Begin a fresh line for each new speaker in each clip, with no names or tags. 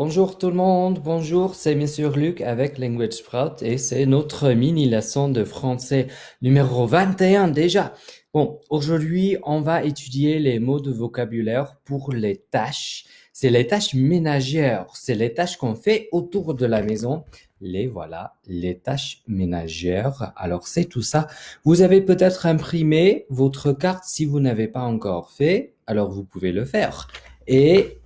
Bonjour tout le monde, bonjour, c'est Monsieur Luc avec Language Sprout et c'est notre mini-leçon de français numéro 21 déjà. Bon, aujourd'hui, on va étudier les mots de vocabulaire pour les tâches. C'est les tâches ménagères, c'est les tâches qu'on fait autour de la maison. Voilà, les tâches ménagères. Alors c'est tout ça. Vous avez peut-être imprimé votre carte si vous n'avez pas encore fait, alors vous pouvez le faire. Et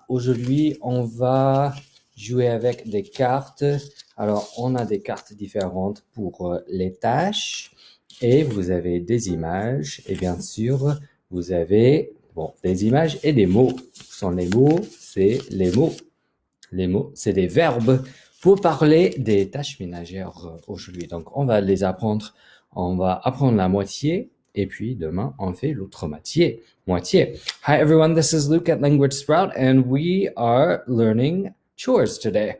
aujourd'hui, on va jouer avec des cartes. Alors, on a des cartes différentes pour les tâches et vous avez des images et bien sûr, vous avez, des images et des mots. Ce sont les mots, c'est les mots. Les mots, c'est des verbes pour parler des tâches ménagères aujourd'hui. Donc, on va les apprendre. On va apprendre la moitié et puis demain, on fait l'autre moitié. Hi everyone, this is Luke at Language Sprout and we are learning chores today.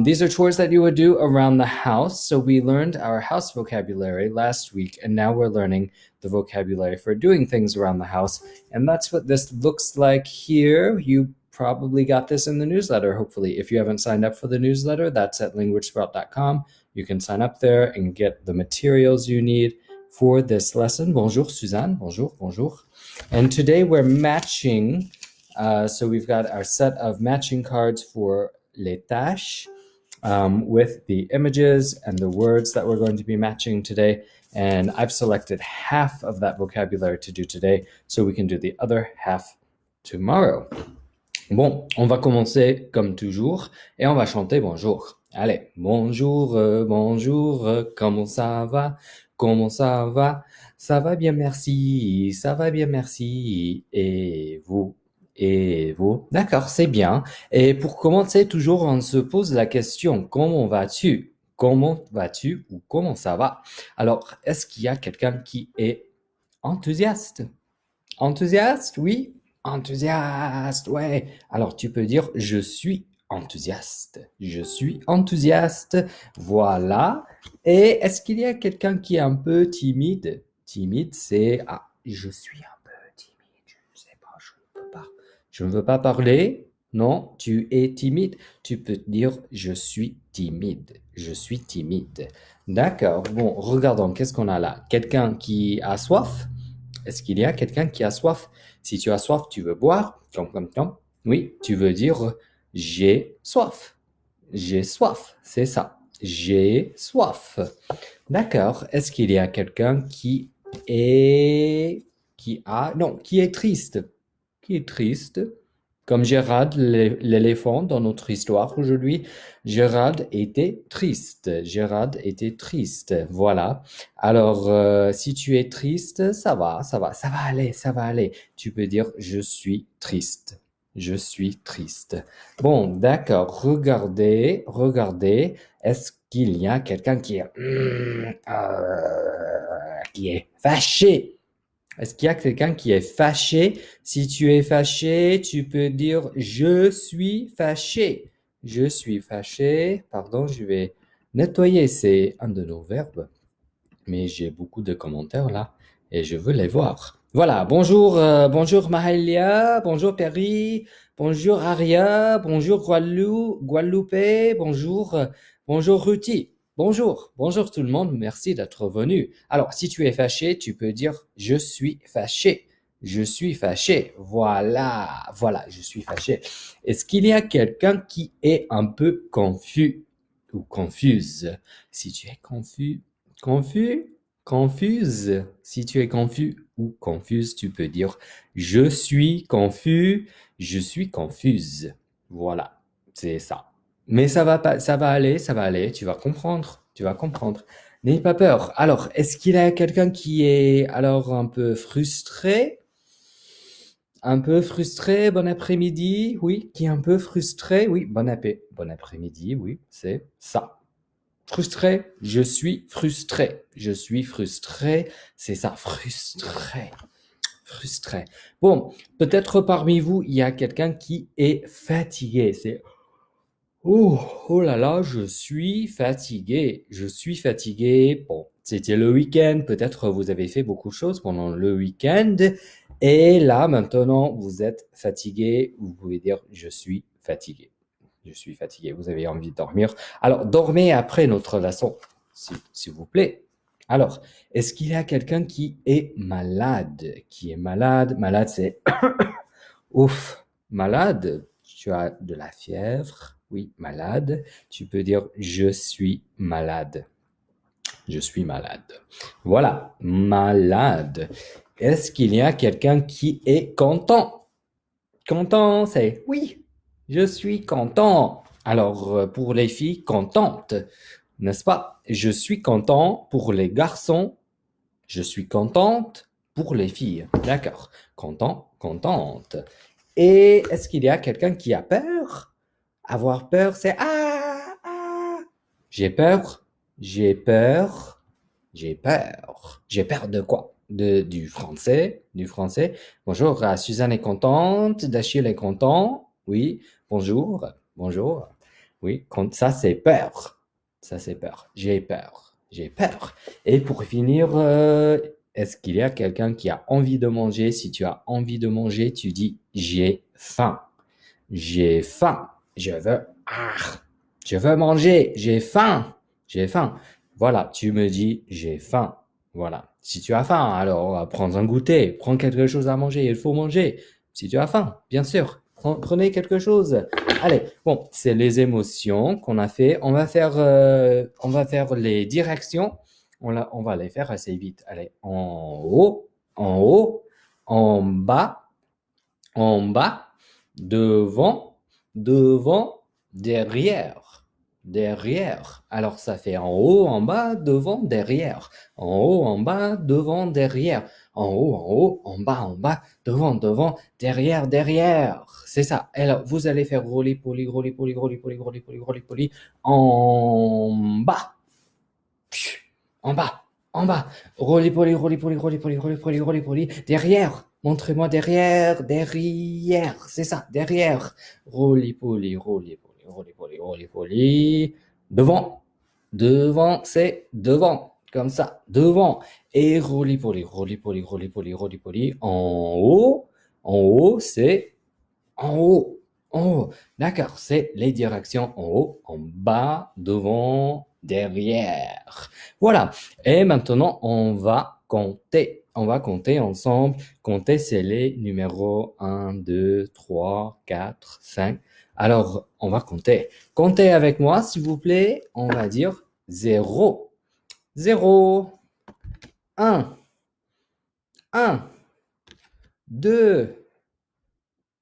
These are chores that you would do around the house. So we learned our house vocabulary last week and now we're learning the vocabulary for doing things around the house. And that's what this looks like here. You probably got this in the newsletter, hopefully. If you haven't signed up for the newsletter, that's at languagesprout.com. You can sign up there and get the materials you need for this lesson. Bonjour, Suzanne. Bonjour, bonjour. And today we're matching. So we've got our set of matching cards for les tâches with the images and the words that we're going to be matching today. And I've selected half of that vocabulary to do today, so we can do the other half tomorrow. Bon, on va commencer comme toujours et on va chanter bonjour. Allez, bonjour, bonjour, comment ça va? Comment ça va? Ça va bien, merci, ça va bien, merci. Et vous? Et vous? D'accord, c'est bien. Et pour commencer, toujours, on se pose la question, comment vas-tu? Comment vas-tu ou comment ça va? Alors, est-ce qu'il y a quelqu'un qui est enthousiaste? Enthousiaste, oui? Enthousiaste, ouais. Alors, tu peux dire je suis enthousiaste. Je suis enthousiaste. Voilà. Et est-ce qu'il y a quelqu'un qui est un peu timide? Timide, c'est je suis un peu timide. Je ne sais pas, je ne peux pas. Je ne veux pas parler. Non, tu es timide. Tu peux dire je suis timide. Je suis timide. D'accord. Bon, regardons, qu'est-ce qu'on a là? Quelqu'un qui a soif? Est-ce qu'il y a quelqu'un qui a soif? Si tu as soif, tu veux boire, comme. Oui, tu veux dire j'ai soif. J'ai soif, c'est ça. J'ai soif. D'accord. Est-ce qu'il y a quelqu'un qui est triste? Qui est triste? Comme Gérard, l'éléphant dans notre histoire aujourd'hui, Gérard était triste. Gérard était triste. Voilà. Alors, si tu es triste, ça va aller, ça va aller. Tu peux dire je suis triste. Je suis triste. Bon, d'accord. Regardez. Est-ce qu'il y a quelqu'un qui est fâché? Est-ce qu'il y a quelqu'un qui est fâché? Si tu es fâché, tu peux dire je suis fâché. Je suis fâché. Pardon, je vais nettoyer. C'est un de nos verbes. Mais j'ai beaucoup de commentaires là et je veux les voir. Voilà, bonjour Mahalia, bonjour Perry, bonjour Aria, bonjour Guadeloupe, bonjour Ruti. Bonjour tout le monde, merci d'être venu. Alors, si tu es fâché, tu peux dire je suis fâché. Je suis fâché. Voilà, je suis fâché. Est-ce qu'il y a quelqu'un qui est un peu confus ou confuse? Si tu es confuse. Si tu es confus ou confuse, tu peux dire je suis confus, je suis confuse. Voilà, c'est ça. Mais ça va pas, ça va aller, tu vas comprendre. N'aie pas peur. Alors, est-ce qu'il y a quelqu'un qui est alors un peu frustré? Un peu frustré, bon après-midi, oui, qui est un peu frustré, oui, bon après-midi, oui, c'est ça. Frustré, je suis frustré. Je suis frustré, c'est ça, frustré. Frustré. Bon, peut-être parmi vous, il y a quelqu'un qui est fatigué. C'est oh là là, je suis fatigué. Je suis fatigué. Bon, c'était le week-end. Peut-être vous avez fait beaucoup de choses pendant le week-end. Et là, maintenant, vous êtes fatigué. Vous pouvez dire je suis fatigué. Je suis fatigué. Vous avez envie de dormir. Alors, dormez après notre leçon, s'il vous plaît. Alors, est-ce qu'il y a quelqu'un qui est malade? Qui est malade? Malade, c'est ouf. Malade, tu as de la fièvre. Oui, malade. Tu peux dire je suis malade. Je suis malade. Voilà, malade. Est-ce qu'il y a quelqu'un qui est content? Content, c'est oui, je suis content. Alors, pour les filles, contente, n'est-ce pas? Je suis content pour les garçons. Je suis contente pour les filles. D'accord. Content, contente. Et est-ce qu'il y a quelqu'un qui a peur? Avoir peur, c'est ah. J'ai peur, j'ai peur, j'ai peur. J'ai peur de quoi? Du français, du français. Bonjour, Suzanne est contente, Dachille est content. Oui, bonjour, bonjour. Oui, ça c'est peur. Ça c'est peur. J'ai peur, j'ai peur. Et pour finir, est-ce qu'il y a quelqu'un qui a envie de manger? Si tu as envie de manger, tu dis j'ai faim. J'ai faim. Je veux manger. J'ai faim. J'ai faim. Voilà, tu me dis j'ai faim. Voilà. Si tu as faim, alors prends un goûter, prends quelque chose à manger. Il faut manger. Si tu as faim, bien sûr. Prenez quelque chose. Allez, bon, c'est les émotions qu'on a fait. On va faire les directions. On va les faire assez vite. Allez, en haut, en bas, devant, derrière. Alors ça fait en haut, en bas, devant, derrière. En haut, en bas, devant, derrière. En haut, en bas, devant, derrière. C'est ça. Alors vous allez faire roly-poly, en bas. En bas. Roly-poly, derrière. Montrez-moi derrière. C'est ça, derrière. Roly-poly. Devant. C'est devant. Comme ça, devant. Et roly-poly. En haut, c'est en haut. En haut. D'accord, c'est les directions en haut, en bas, devant, derrière. Voilà. Et maintenant, on va compter. On va compter ensemble. Compter, c'est les numéros 1, 2, 3, 4, 5. Alors, on va compter. Comptez avec moi, s'il vous plaît. On va dire 0. 0. 1. 1. 2.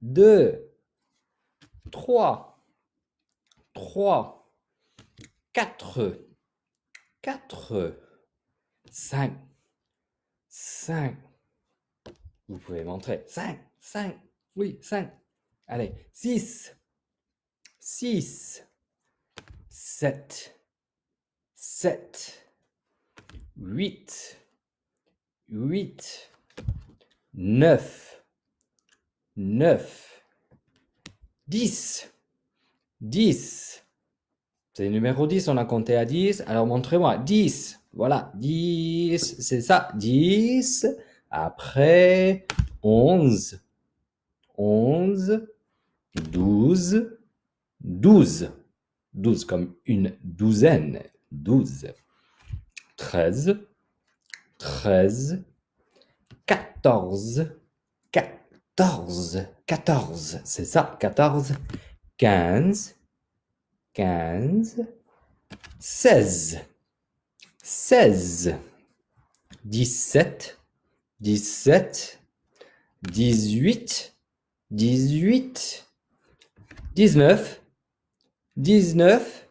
2. 3. 3. 4. 4. 5. 5. Vous pouvez montrer. 5. 5. Oui, 5. Allez. 6. 6. 7. 7. 8. 8. 9. 9. 10. 10. C'est le numéro 10, on a compté à 10. Alors montrez-moi. 10. Voilà. 10. C'est ça. 10. Après, 11. 11. 12. 12. 12 comme une douzaine. 12. 13. 13. 14. 14. 14. C'est ça. 14. 15. 15. 16. 16. 17. 17. 18. 18. 19. 19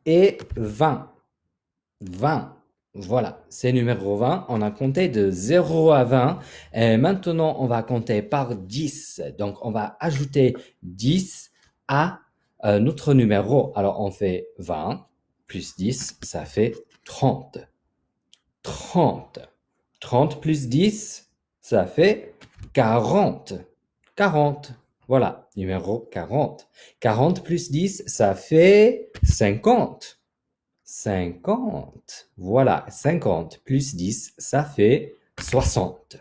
et 20. 20. Voilà, c'est numéro 20. On a compté de 0 à 20. Et maintenant, on va compter par 10. Donc, on va ajouter 10 à notre numéro. Alors, on fait 20 plus 10, ça fait 30. 30. 30 plus 10, ça fait 40. 40. Voilà, numéro 40. 40 plus 10, ça fait 50. 50. Voilà, 50 plus 10, ça fait 60.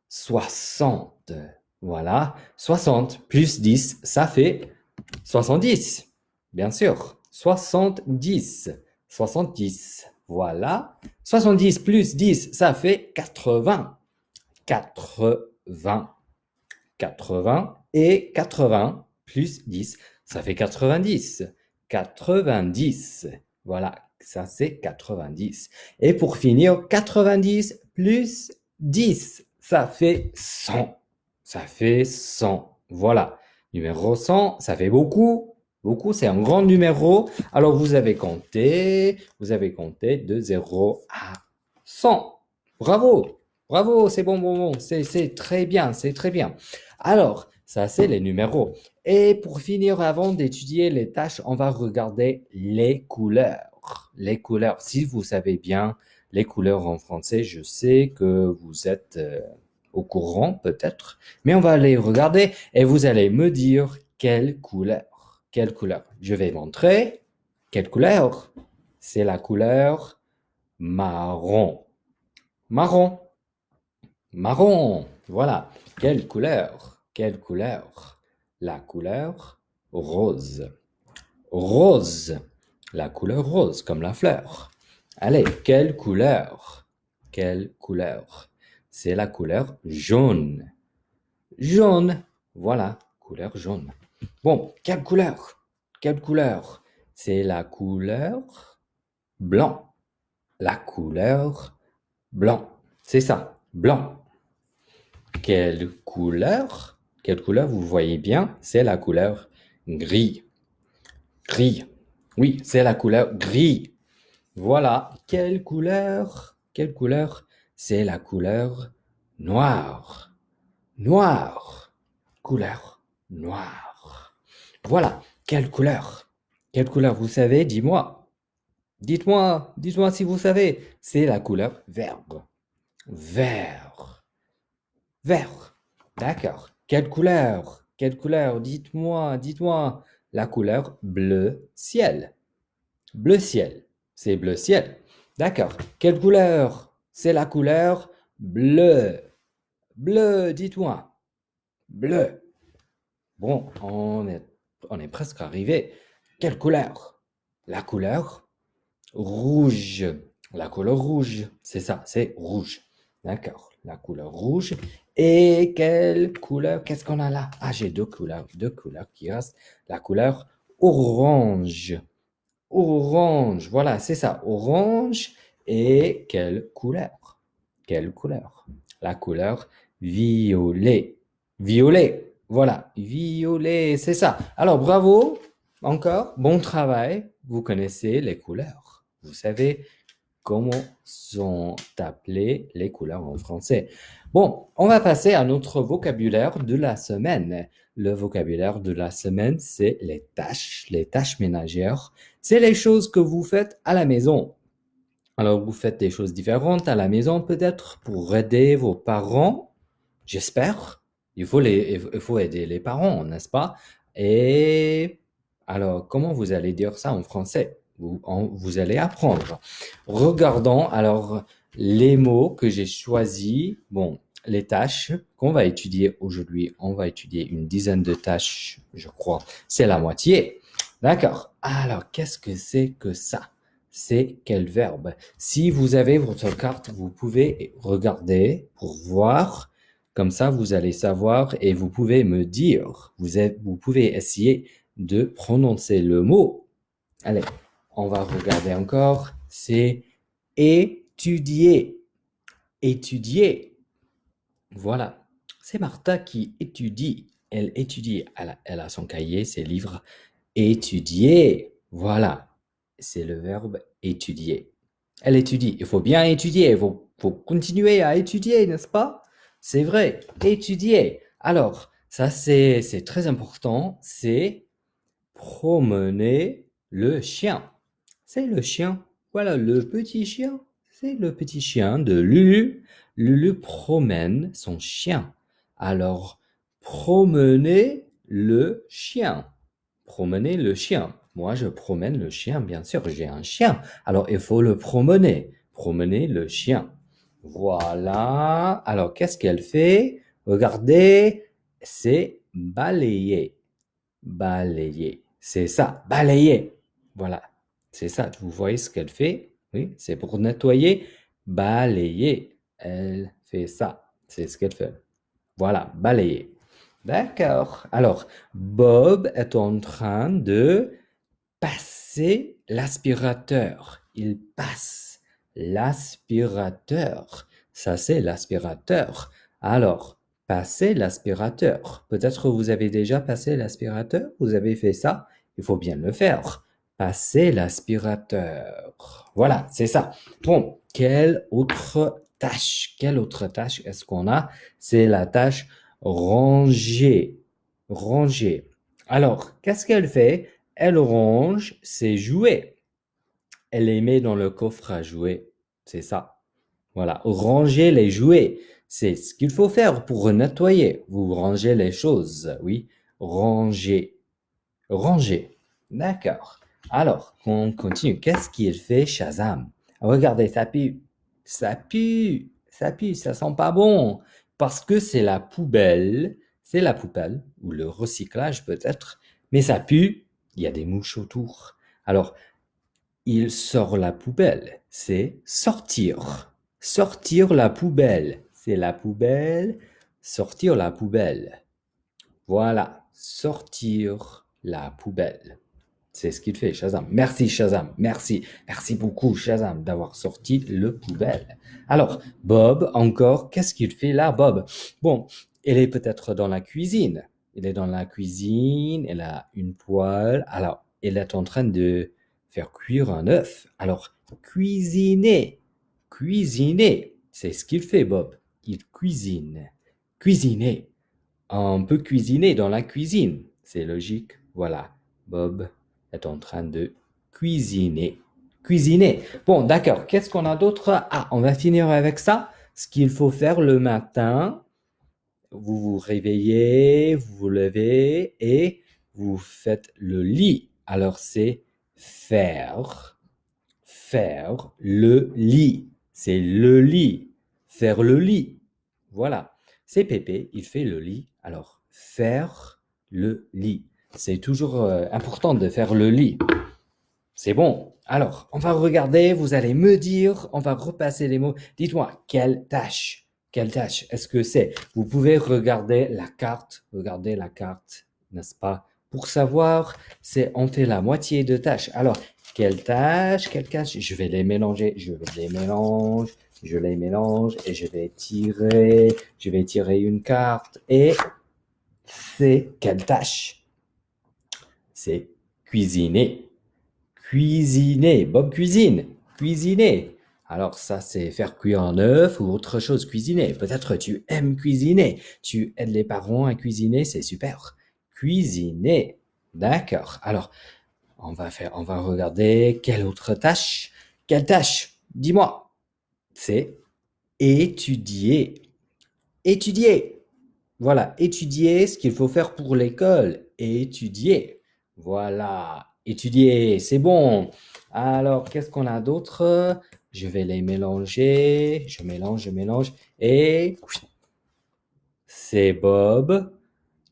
60. Voilà, 60 plus 10, ça fait 70. Bien sûr. 70. 70. Voilà. 70 plus 10, ça fait 80. 80. 80 et 80 plus 10, ça fait 90. 90. Voilà, ça c'est 90. Et pour finir, 90 plus 10, ça fait 100. Ça fait 100. Voilà. Numéro 100, ça fait beaucoup. Beaucoup, c'est un grand numéro. Alors vous avez compté de 0 à 100. Bravo. Bravo, c'est bon, bon, bon. C'est très bien, c'est très bien. Alors, ça, c'est les numéros. Et pour finir, avant d'étudier les tâches, on va regarder les couleurs. Les couleurs, si vous savez bien les couleurs en français, je sais que vous êtes au courant peut-être, mais on va les regarder et vous allez me dire quelle couleur. Quelle couleur? Je vais montrer. Quelle couleur? C'est la couleur marron. Marron. Marron, voilà. Quelle couleur? Quelle couleur? La couleur rose. Rose. La couleur rose, comme la fleur. Allez, quelle couleur? Quelle couleur? C'est la couleur jaune. Jaune. Voilà, couleur jaune. Bon, quelle couleur? Quelle couleur? C'est la couleur blanc. La couleur blanc. C'est ça, blanc. Quelle couleur? Quelle couleur vous voyez bien? C'est la couleur gris. Gris. Oui, c'est la couleur gris. Voilà. Quelle couleur? Quelle couleur? C'est la couleur noire. Noir. Couleur noire. Voilà. Quelle couleur? Quelle couleur vous savez? Dis-moi. Dites-moi si vous savez. C'est la couleur vert. Vert. Vert. D'accord. Quelle couleur? Quelle couleur? Dites-moi. La couleur bleu ciel. Bleu ciel. C'est bleu ciel. D'accord. Quelle couleur? C'est la couleur bleu. Bleu, dites-moi. Bleu. Bon, on est presque arrivé. Quelle couleur? La couleur rouge. La couleur rouge. C'est ça, c'est rouge. D'accord. La couleur rouge. Et quelle couleur? Qu'est-ce qu'on a là? Ah, j'ai deux couleurs qui restent. La couleur orange. Orange. Voilà, c'est ça. Orange. Et quelle couleur? Quelle couleur? La couleur violet. Violet. Voilà. Violet, c'est ça. Alors, bravo. Encore. Bon travail. Vous connaissez les couleurs. Vous savez comment sont appelées les couleurs en français. Bon, on va passer à notre vocabulaire de la semaine. Le vocabulaire de la semaine, c'est les tâches ménagères. C'est les choses que vous faites à la maison. Alors, vous faites des choses différentes à la maison, peut-être pour aider vos parents, j'espère. Il faut aider les parents, n'est-ce pas? Et alors, comment vous allez dire ça en français? Vous allez apprendre. Regardons alors les mots que j'ai choisis. Bon, les tâches qu'on va étudier aujourd'hui. On va étudier une dizaine de tâches, je crois. C'est la moitié. D'accord. Alors, qu'est-ce que c'est que ça? C'est quel verbe? Si vous avez votre carte, vous pouvez regarder pour voir. Comme ça, vous allez savoir et vous pouvez me dire. Vous pouvez essayer de prononcer le mot. Allez, on va regarder encore. C'est étudier. Étudier. Voilà. C'est Martha qui étudie. Elle étudie. Elle a son cahier, ses livres. Étudier. Voilà. C'est le verbe étudier. Elle étudie. Il faut bien étudier. Il faut continuer à étudier, n'est-ce pas? C'est vrai. Étudier. Alors, ça, c'est très important. C'est promener le chien. C'est le chien. Voilà, le petit chien. C'est le petit chien de Lulu. Lulu promène son chien. Alors, promener le chien. Promener le chien. Moi, je promène le chien, bien sûr, j'ai un chien. Alors, il faut le promener. Promener le chien. Voilà. Alors, qu'est-ce qu'elle fait? Regardez, c'est balayer. Balayer. C'est ça, balayer. Voilà, c'est ça. Vous voyez ce qu'elle fait? Oui, c'est pour nettoyer, balayer. Elle fait ça. C'est ce qu'elle fait. Voilà, balayer. D'accord. Alors, Bob est en train de passer l'aspirateur. Il passe l'aspirateur. Ça, c'est l'aspirateur. Alors, passer l'aspirateur. Peut-être vous avez déjà passé l'aspirateur. Vous avez fait ça. Il faut bien le faire. Passer l'aspirateur. Voilà, c'est ça. Bon, quelle autre tâche? Quelle autre tâche est-ce qu'on a? C'est la tâche ranger. Ranger. Alors, qu'est-ce qu'elle fait? Elle range ses jouets. Elle les met dans le coffre à jouets. C'est ça. Voilà. Ranger les jouets. C'est ce qu'il faut faire pour nettoyer. Vous rangez les choses. Oui. Ranger. Ranger. D'accord. Alors, on continue. Qu'est-ce qu'il fait, Shazam? Regardez, ça pue. Ça pue. Ça pue. Ça sent pas bon. Parce que c'est la poubelle. C'est la poubelle. Ou le recyclage peut-être. Mais ça pue. Il y a des mouches autour. Alors, il sort la poubelle. C'est sortir. Sortir la poubelle. C'est la poubelle. Sortir la poubelle. Voilà. Sortir la poubelle. C'est ce qu'il fait, Shazam. Merci, Shazam. Merci. Merci beaucoup, Shazam, d'avoir sorti le poubelle. Alors, Bob, encore, qu'est-ce qu'il fait là, Bob? Bon, il est peut-être dans la cuisine. Il est dans la cuisine, il a une poêle. Alors, il est en train de faire cuire un œuf. Alors, cuisiner. Cuisiner. C'est ce qu'il fait, Bob. Il cuisine. Cuisiner. On peut cuisiner dans la cuisine. C'est logique. Voilà. Bob est en train de cuisiner. Cuisiner. Bon, d'accord. Qu'est-ce qu'on a d'autre? Ah, on va finir avec ça. Ce qu'il faut faire le matin, vous vous réveillez, vous vous levez et vous faites le lit. Alors, c'est faire le lit. C'est le lit. Faire le lit. Voilà. C'est Pépé, il fait le lit. Alors, faire le lit. C'est toujours important de faire le lit. C'est bon. Alors, on va regarder, vous allez me dire, on va repasser les mots. Dites-moi, quelle tâche? Quelle tâche est-ce que c'est? Vous pouvez regarder la carte, n'est-ce pas? Pour savoir, c'est on fait la moitié de tâches. Alors, quelle tâche? Quelle tâche? Je vais les mélanger, je les mélange et je vais tirer une carte et c'est quelle tâche? C'est cuisiner. Cuisiner. Bob cuisine. Cuisiner. Alors ça, c'est faire cuire un œuf ou autre chose, cuisiner. Peut-être tu aimes cuisiner. Tu aides les parents à cuisiner, c'est super. Cuisiner. D'accord. Alors, on va regarder quelle autre tâche. Quelle tâche? Dis-moi. C'est étudier. Étudier. Voilà, étudier ce qu'il faut faire pour l'école. Étudier. Voilà, étudier, c'est bon. Alors, qu'est-ce qu'on a d'autre? Je vais les mélanger. Je mélange. Et c'est Bob.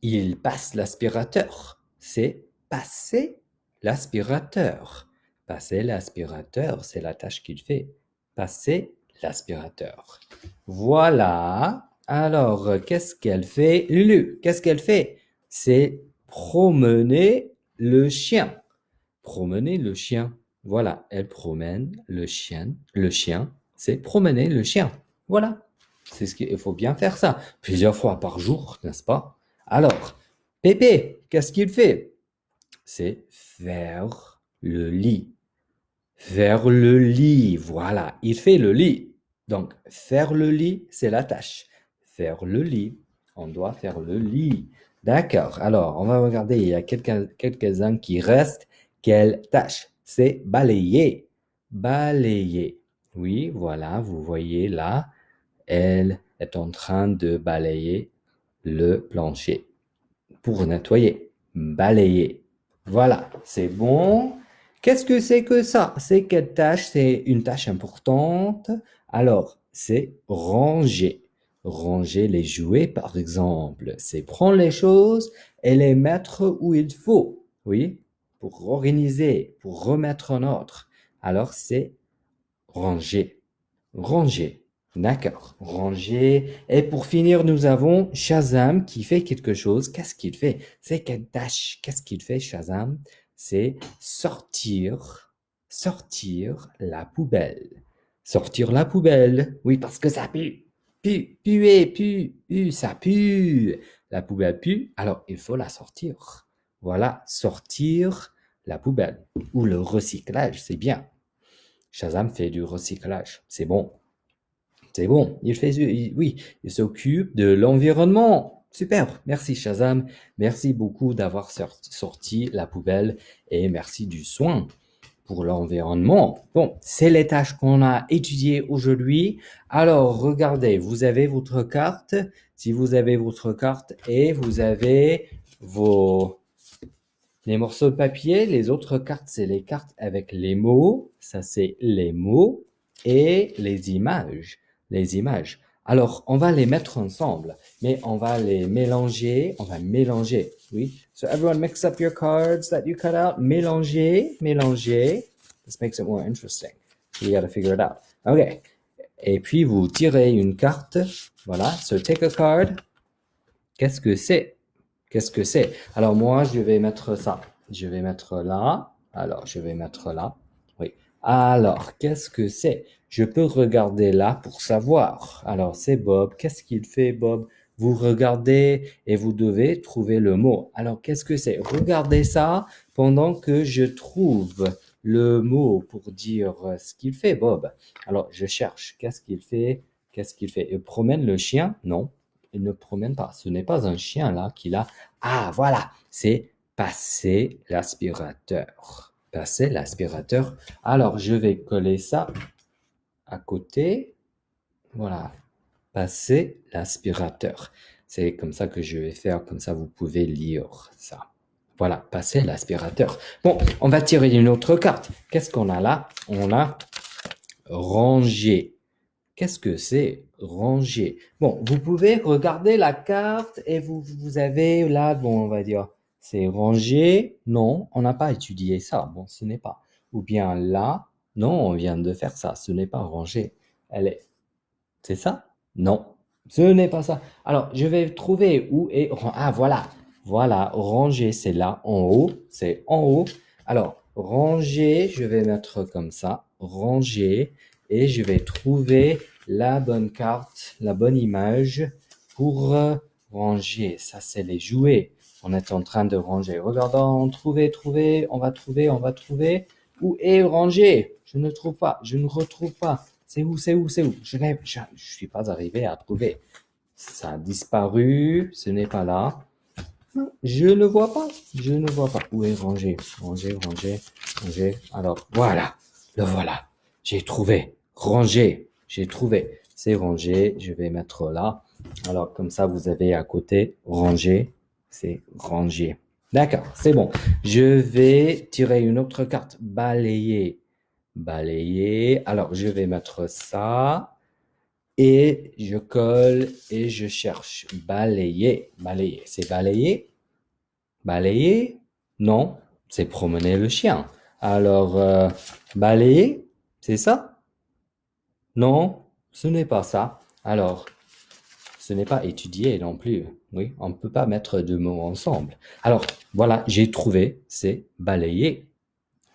Il passe l'aspirateur. C'est passer l'aspirateur. Passer l'aspirateur, c'est la tâche qu'il fait. Passer l'aspirateur. Voilà. Alors, qu'est-ce qu'elle fait? Lulu, qu'est-ce qu'elle fait? C'est promener le chien. Promener le chien. Voilà, elle promène le chien. Le chien, c'est promener le chien. Voilà. C'est ce qu'il faut bien faire ça. Plusieurs fois par jour, n'est-ce pas? Alors, Pépé, qu'est-ce qu'il fait? C'est faire le lit. Faire le lit, voilà, il fait le lit. Donc, faire le lit, c'est la tâche. Faire le lit, on doit faire le lit. D'accord, alors, on va regarder, il y a quelques-uns qui restent. Quelle tâche? C'est balayer. Balayer. Oui, voilà, vous voyez là, elle est en train de balayer le plancher pour nettoyer. Balayer. Voilà, c'est bon. Qu'est-ce que c'est que ça? C'est quelle tâche? C'est une tâche importante. Alors, c'est ranger. Ranger les jouets, par exemple. C'est prendre les choses et les mettre où il faut. Oui. pour organiser, pour remettre en ordre. Alors, c'est ranger. Ranger. D'accord. Ranger. Et pour finir, nous avons Shazam qui fait quelque chose. Qu'est-ce qu'il fait? C'est Kadash. Qu'est-ce qu'il fait, Shazam? C'est sortir la poubelle. Sortir la poubelle. Oui, parce que ça pue. Ça pue. La poubelle pue, alors il faut la sortir. Voilà, sortir la poubelle. Ou le recyclage, c'est bien. Shazam fait du recyclage. C'est bon. C'est bon. Oui, il s'occupe de l'environnement. Super. Merci Shazam. Merci beaucoup d'avoir sorti la poubelle et merci du soin pour l'environnement. Bon, c'est les tâches qu'on a étudiées aujourd'hui. Alors, regardez, vous avez votre carte. Si vous avez votre carte et vous avez les morceaux de papier, les autres cartes, c'est les cartes avec les mots. Ça, c'est les mots et les images. Les images. Alors, on va les mettre ensemble, mais on va les mélanger. On va mélanger, oui. So, everyone mix up your cards that you cut out. Mélanger, mélanger. This makes it more interesting. You got to figure it out. OK. Et puis, vous tirez une carte. Voilà. So, take a card. Qu'est-ce que c'est? Qu'est-ce que c'est? Alors, moi, je vais mettre ça. Je vais mettre là. Alors, je vais mettre là. Oui. Alors, qu'est-ce que c'est? Je peux regarder là pour savoir. Alors, c'est Bob. Qu'est-ce qu'il fait, Bob? Vous regardez et vous devez trouver le mot. Alors, qu'est-ce que c'est? Regardez ça pendant que je trouve le mot pour dire ce qu'il fait, Bob. Alors, je cherche. Qu'est-ce qu'il fait? Qu'est-ce qu'il fait? Il promène le chien? Non, il ne promène pas. Ce n'est pas un chien là qu'il a. Ah, voilà, c'est passer l'aspirateur. Passer l'aspirateur. Alors, je vais coller ça à côté. Voilà, passer l'aspirateur. C'est comme ça que je vais faire, comme ça vous pouvez lire ça. Voilà, passer l'aspirateur. Bon, on va tirer une autre carte. Qu'est-ce qu'on a là? On a ranger. Qu'est-ce que c'est ranger? Bon, vous pouvez regarder la carte et vous avez là, bon, on va dire, c'est ranger. Non, on n'a pas étudié ça. Bon, ce n'est pas. Ou bien là, non, on vient de faire ça. Ce n'est pas ranger. C'est ça? Non, ce n'est pas ça. Alors, je vais trouver où est, ah, voilà. Voilà, ranger, c'est là, en haut. C'est en haut. Alors, ranger, je vais mettre comme ça. Ranger. Et je vais trouver la bonne carte, la bonne image pour ranger. Ça, c'est les jouets. On est en train de ranger. Regardons, trouver, on va trouver, on va trouver. Où est ranger? Je ne trouve pas, je ne retrouve pas. C'est où? Je suis pas arrivé à trouver. Ça a disparu, ce n'est pas là. Non, je ne vois pas, je ne vois pas. Où est ranger? Ranger. Alors, voilà, le voilà. J'ai trouvé. Ranger, j'ai trouvé. C'est ranger, je vais mettre là. Alors, comme ça, vous avez à côté ranger, c'est ranger. D'accord, c'est bon. Je vais tirer une autre carte. Balayer. Balayer. Alors, je vais mettre ça. Et je colle et je cherche. Balayer. Balayer. C'est balayer? Balayer? Non, c'est promener le chien. Alors, balayer, c'est ça? Non, ce n'est pas ça. Alors, ce n'est pas étudier non plus. Oui, on ne peut pas mettre deux mots ensemble. Alors, voilà, j'ai trouvé, c'est balayer.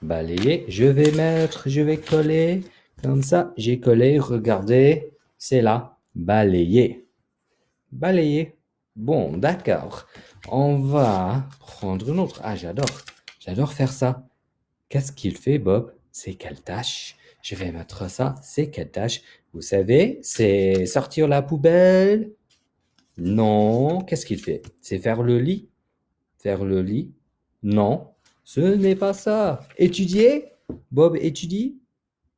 Balayer, je vais coller, comme ça, j'ai collé, regardez, c'est là, balayer. Balayer. Bon, d'accord. On va prendre une autre. Ah, j'adore faire ça. Qu'est-ce qu'il fait, Bob? C'est quelle tâche? Je vais mettre ça, c'est quelle tâche? Vous savez, c'est sortir la poubelle? Non, qu'est-ce qu'il fait? C'est faire le lit? Faire le lit? Non, ce n'est pas ça. Étudier? Bob étudie?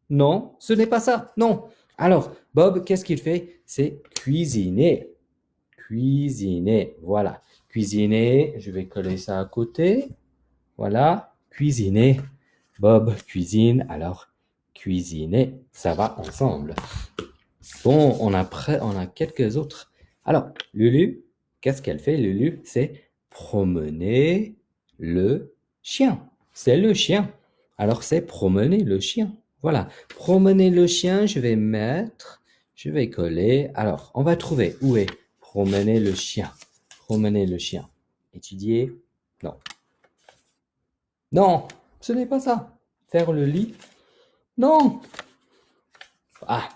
Non, ce n'est pas ça. Non. Alors, Bob, qu'est-ce qu'il fait? C'est cuisiner. Cuisiner. Voilà. Cuisiner. Je vais coller ça à côté. Voilà. Cuisiner. Bob cuisine. Alors, cuisiner. Ça va ensemble. Bon, on a quelques autres. Alors, Lulu, qu'est-ce qu'elle fait? Lulu, c'est promener le chien. c'est le chien. Alors, c'est promener le chien. Voilà. Promener le chien, je vais coller. Alors, on va trouver où est promener le chien. Promener le chien. Étudier. Non. Non, ce n'est pas ça. Faire le lit. Non. Ah,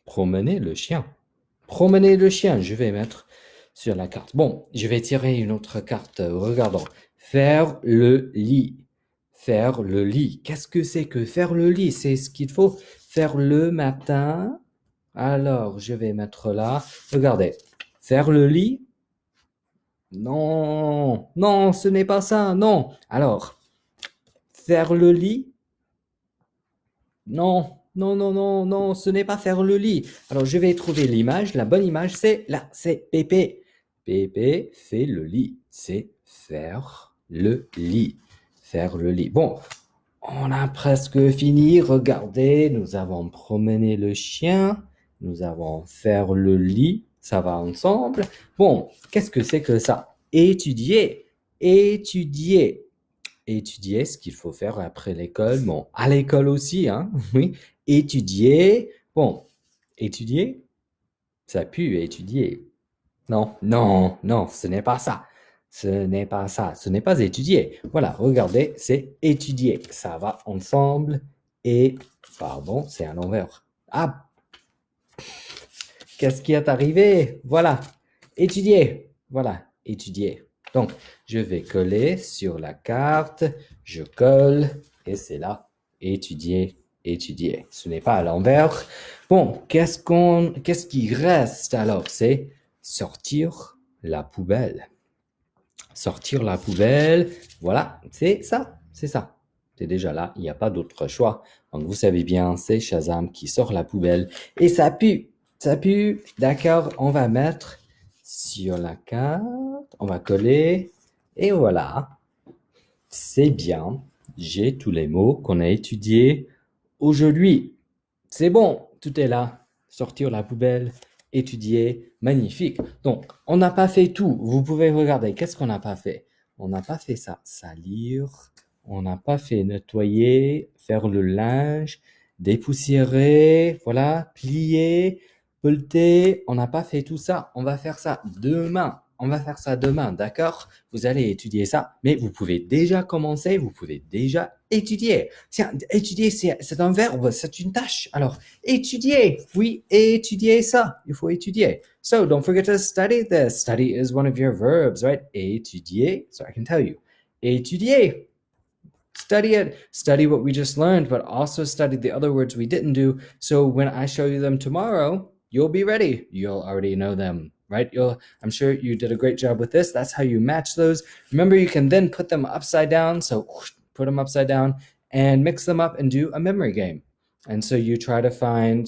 promener le chien. Promener le chien, je vais mettre sur la carte. Bon, je vais tirer une autre carte. Regardons. Faire le lit. Faire le lit. Qu'est-ce que c'est que faire le lit? C'est ce qu'il faut faire le matin. Alors, je vais mettre là. Regardez. Faire le lit. Non, non, ce n'est pas ça. Non. Alors, faire le lit. Non, non, non, non, non, ce n'est pas faire le lit. Alors, je vais trouver l'image. La bonne image, c'est là, c'est Pépé. Pépé fait le lit. C'est faire le lit. Faire le lit. Bon, on a presque fini. Regardez, nous avons promené le chien. Nous avons faire le lit. Ça va ensemble. Bon, qu'est-ce que c'est que ça? Étudier. Étudier. Étudier ce qu'il faut faire après l'école. Bon, à l'école aussi, hein, oui. Étudier. Bon, étudier, ça pue, étudier. Non, non, non, ce n'est pas ça. Ce n'est pas ça. Ce n'est pas étudier. Voilà, regardez, c'est étudier. Ça va ensemble. Et, pardon, c'est à l'envers. Ah, qu'est-ce qui est arrivé? Voilà, étudier. Voilà, étudier. Donc, je vais coller sur la carte, je colle, et c'est là, étudier, étudier. Ce n'est pas à l'envers. Bon, qu'est-ce qui reste alors? C'est sortir la poubelle. Sortir la poubelle, voilà, c'est ça, c'est ça. C'est déjà là, il n'y a pas d'autre choix. Donc, vous savez bien, c'est Shazam qui sort la poubelle, et ça pue. Ça pue, d'accord, on va mettre sur la carte, on va coller, et voilà, c'est bien, j'ai tous les mots qu'on a étudiés aujourd'hui. C'est bon, tout est là, sortir la poubelle, étudier, magnifique. Donc, on n'a pas fait tout, vous pouvez regarder, qu'est-ce qu'on n'a pas fait? On n'a pas fait ça, salir, on n'a pas fait nettoyer, faire le linge, dépoussiérer, voilà, plier, pelleter, on n'a pas fait tout ça. On va faire ça demain. On va faire ça demain, d'accord? Vous allez étudier ça, mais vous pouvez déjà commencer, vous pouvez déjà étudier. Tiens, étudier, c'est un verbe, c'est une tâche. Alors, étudier, oui, étudier ça. Il faut étudier. So, don't forget to study this. Study is one of your verbs, right? Étudier, so I can tell you. Étudier. Study it, study what we just learned, but also study the other words we didn't do. So when I show you them tomorrow, you'll be ready. You'll already know them, right? I'm sure you did a great job with this. That's how you match those. Remember, you can then put them upside down. So put them upside down and mix them up and do a memory game. And so you try to find,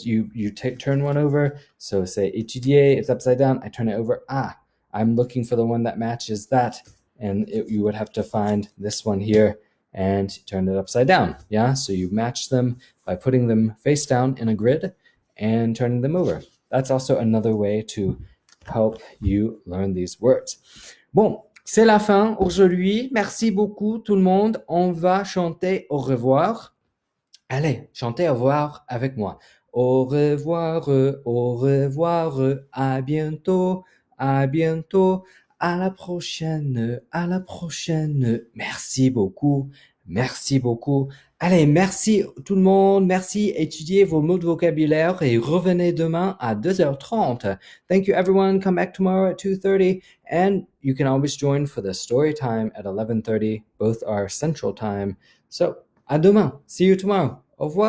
turn one over. So say étudier, it's upside down. I turn it over. I'm looking for the one that matches that. And you would have to find this one here and turn it upside down. Yeah, so you match them by putting them face down in a grid and turning them over. That's also another way to help you learn these words. Bon, c'est la fin aujourd'hui. Merci beaucoup tout le monde. On va chanter au revoir. Allez, chantez au revoir avec moi. Au revoir, à bientôt, à bientôt. À la prochaine, à la prochaine. Merci beaucoup, merci beaucoup. Allez, merci tout le monde, merci. Étudiez vos mots de vocabulaire et revenez demain à 2h30. Thank you everyone. Come back tomorrow at 2:30 and you can always join for the story time at 11:30. Both are central time. So, à demain. See you tomorrow. Au revoir.